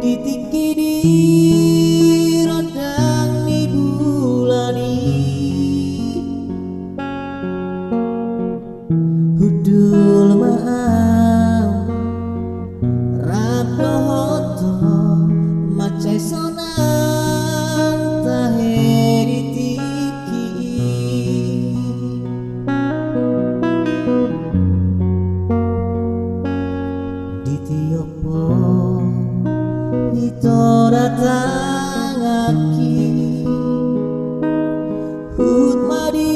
Ditikini rodang ni bulani hudul maam rado hoto macai sonang taheri tiki ditiopo ito datang aki hut madi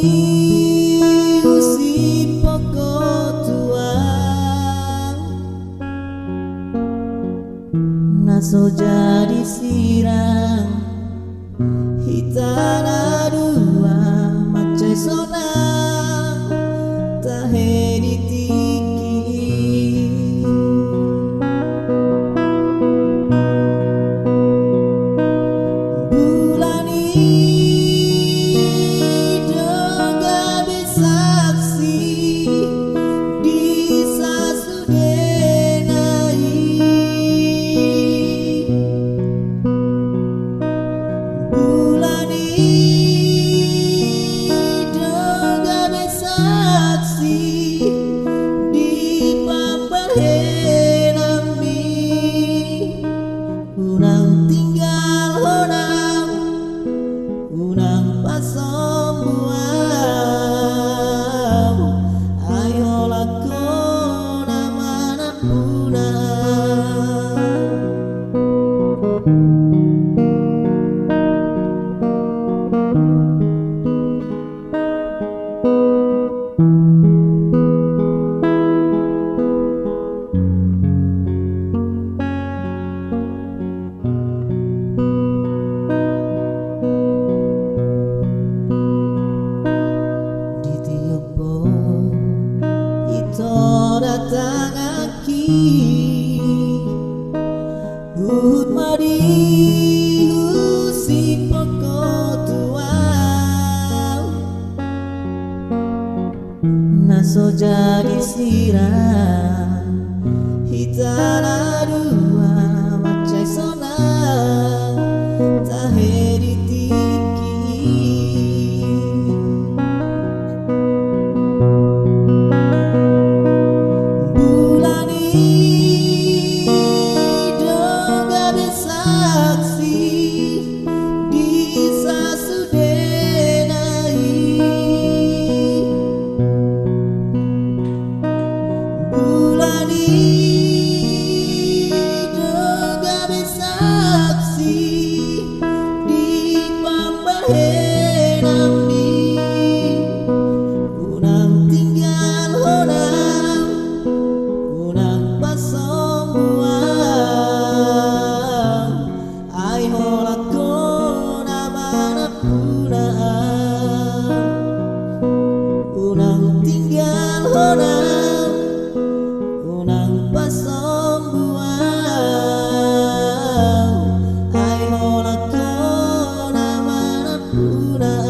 usi pokok tuang naso jadi sirang hitana dua macai sonang tahedi tiki unang tinggal honang unang pasong buang ayo lakona mana punang datang aki hut madi usi pokok tuang naso jadi sirang hitana dua macai sonang tahedi tiki unang tinggal honang unang pasong buang ai holakona mana punang unang tinggal honang unang pasong buang ai holakona mana punang